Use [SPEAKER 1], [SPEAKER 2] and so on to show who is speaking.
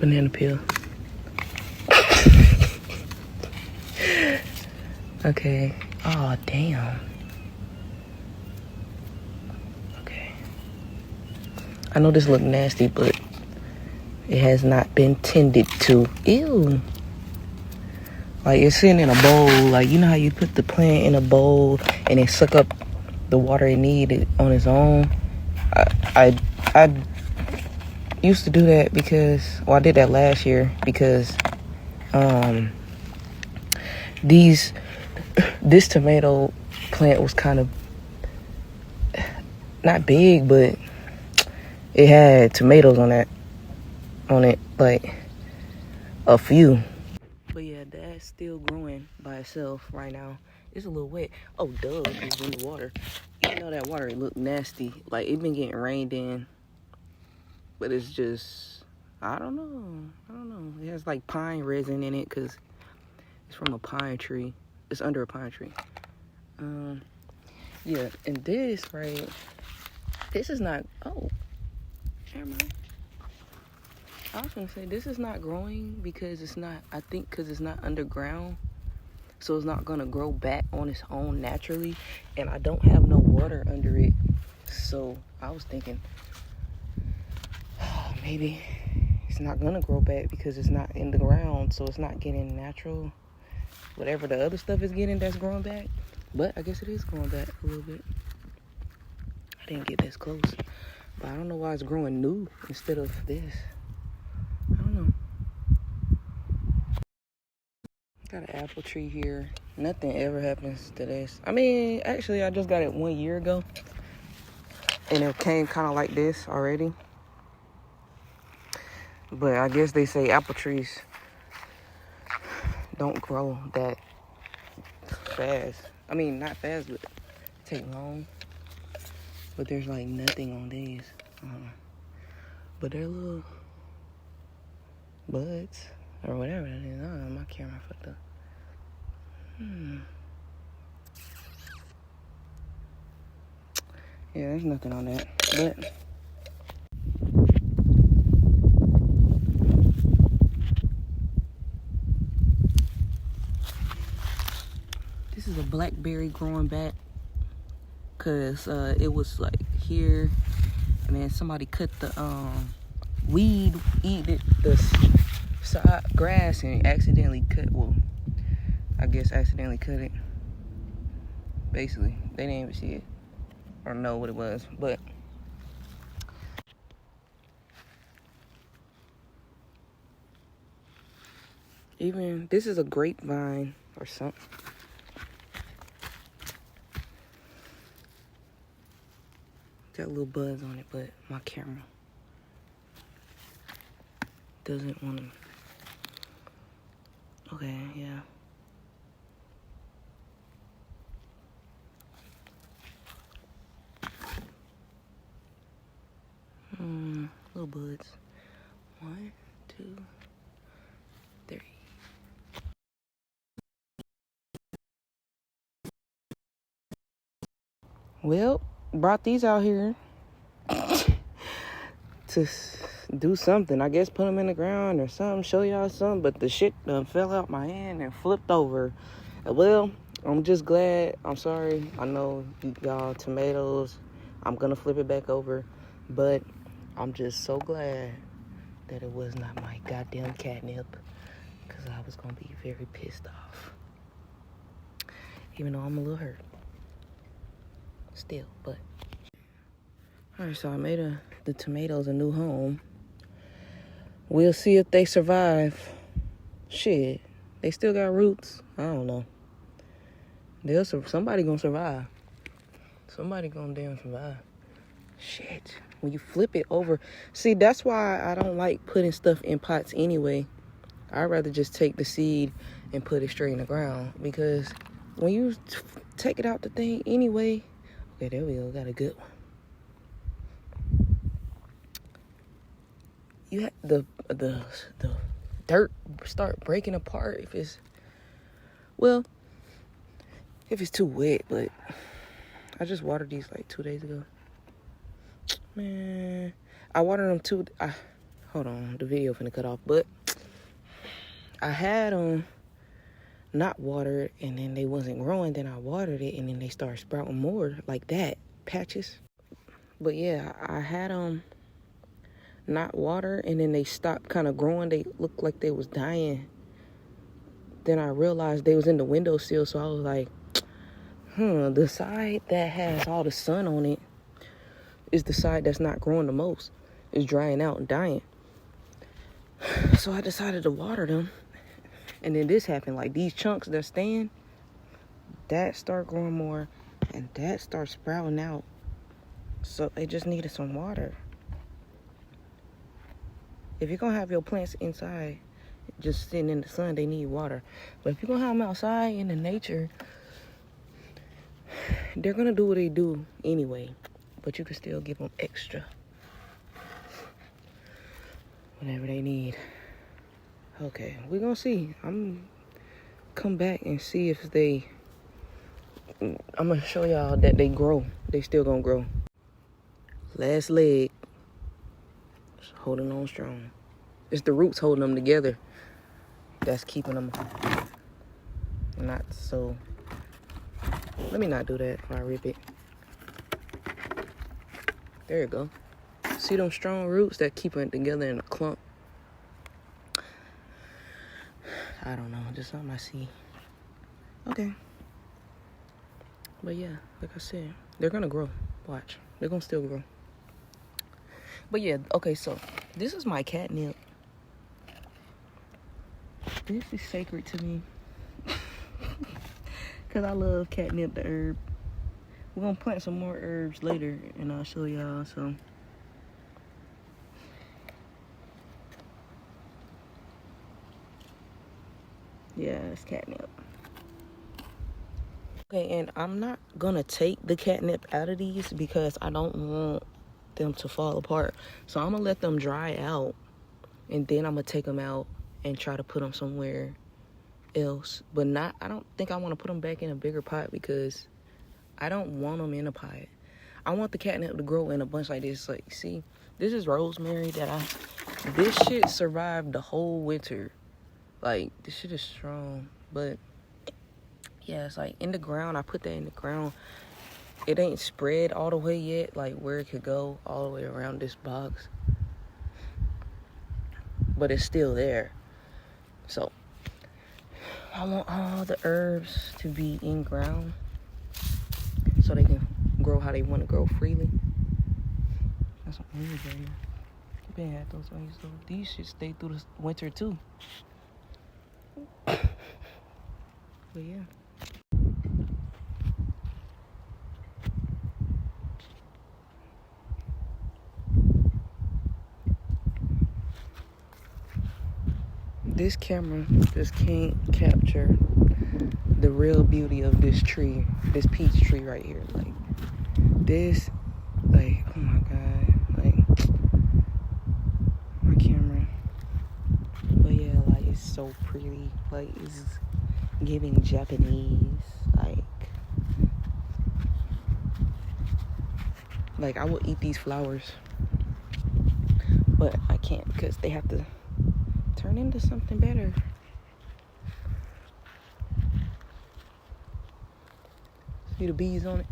[SPEAKER 1] banana peel. Okay. Oh, damn. Okay. I know this look nasty, but it has not been tended to. Ew. Like, it's sitting in a bowl. Like, you know how you put the plant in a bowl and it suck up the water it needed on its own? I used to do that because, well, I did that last year because this tomato plant was kind of not big, but it had tomatoes on it, like a few. But yeah, that's still growing by itself right now. It's a little wet. Oh, duh, it's in the water. Even though that water, it looked nasty. Like, it been getting rained in. But it's just, I don't know. It has like pine resin in it because it's from a pine tree. It's under a pine tree. Yeah, and this, right, this is not, oh, never mind. I was going to say, this is not growing because it's not, I think because it's not underground. So it's not going to grow back on its own naturally. And I don't have no water under it. So I was thinking, oh, maybe it's not going to grow back because it's not in the ground. So it's not getting natural, whatever the other stuff is getting that's growing back. But I guess it is growing back a little bit. I didn't get this close. But I don't know why it's growing new instead of this. I don't know. Got an apple tree here. Nothing ever happens to this. I mean, actually, I just got it 1 year ago. And it came kind of like this already. But I guess they say apple trees don't grow that fast. I mean, not fast, but take long. But there's like nothing on these. But they're little buds or whatever that is. I don't know, my camera fucked up. Yeah, there's nothing on that. But this is a blackberry growing back. Cause it was like here, and then somebody cut the weed, the side grass, and accidentally cut. Well, I guess accidentally cut it. Basically, they didn't even see it or know what it was, but even this is a grapevine or something. Got little buds on it, but my camera doesn't want to. Okay, yeah. Little buds. 1, 2, 3. Well, brought these out here to do something. I guess put them in the ground or something, show y'all something. But the shit done fell out my hand and flipped over. Well, I'm just glad. I'm sorry. I know y'all tomatoes. I'm going to flip it back over. But I'm just so glad that it was not my goddamn catnip. Because I was going to be very pissed off. Even though I'm a little hurt. Still, but. Alright, so I made the tomatoes a new home. We'll see if they survive. Shit, they still got roots. I don't know. Somebody gonna survive. Somebody gonna damn survive. Shit, when you flip it over. See, that's why I don't like putting stuff in pots anyway. I'd rather just take the seed and put it straight in the ground. Because when you take it out the thing anyway. Okay, there we go. Got a good one. You have the dirt start breaking apart if it's too wet. But I just watered these like 2 days ago. Man, I watered them Hold on, the video finna cut off. But I had them not watered, and then they wasn't growing. Then I watered it, and then they started sprouting more like that, patches. But yeah, I had them not watered, and then they stopped kind of growing. They looked like they was dying. Then I realized they was in the windowsill, so I was like, the side that has all the sun on it is the side that's not growing the most. It's drying out and dying. So I decided to water them. And then this happened. Like, these chunks that stand, that start growing more, and that starts sprouting out. So they just needed some water. If you're going to have your plants inside, just sitting in the sun, they need water. But if you're going to have them outside in the nature, they're going to do what they do anyway. But you can still give them extra. Whatever they need. Okay, we're going to see. I'm come back and see if they... I'm going to show y'all that they grow. They still going to grow. Last leg. Just holding on strong. It's the roots holding them together. That's keeping them not so... Let me not do that if I rip it. There you go. See them strong roots that keep it together in a clump? I don't know, just something I see. Okay. But yeah, like I said, they're gonna grow. Watch. They're gonna still grow. But yeah, okay, so this is my catnip. This is sacred to me. Because I love catnip, the herb. We're gonna plant some more herbs later, and I'll show y'all some. Yeah, it's catnip. Okay, and I'm not gonna take the catnip out of these because I don't want them to fall apart. So I'm gonna let them dry out, and then I'm gonna take them out and try to put them somewhere else. But not, I don't think I want to put them back in a bigger pot because I don't want them in a pot. I want the catnip to grow in a bunch like this. Like, see, this is rosemary this shit survived the whole winter. Like, this shit is strong. But yeah, it's like in the ground. I put that in the ground. It ain't spread all the way yet, like where it could go all the way around this box. But it's still there. So I want all the herbs to be in ground so they can grow how they want to grow freely. That's some onions right here. You been had those onions though. These should stay through the winter too. But yeah. This camera just can't capture the real beauty of this tree, this peach tree right here. Like, this, like, oh my God, like, my camera. But yeah, like, it's so pretty. Like, it's giving Japanese, like I would eat these flowers, but I can't because they have to turn into something better. See the bees on it?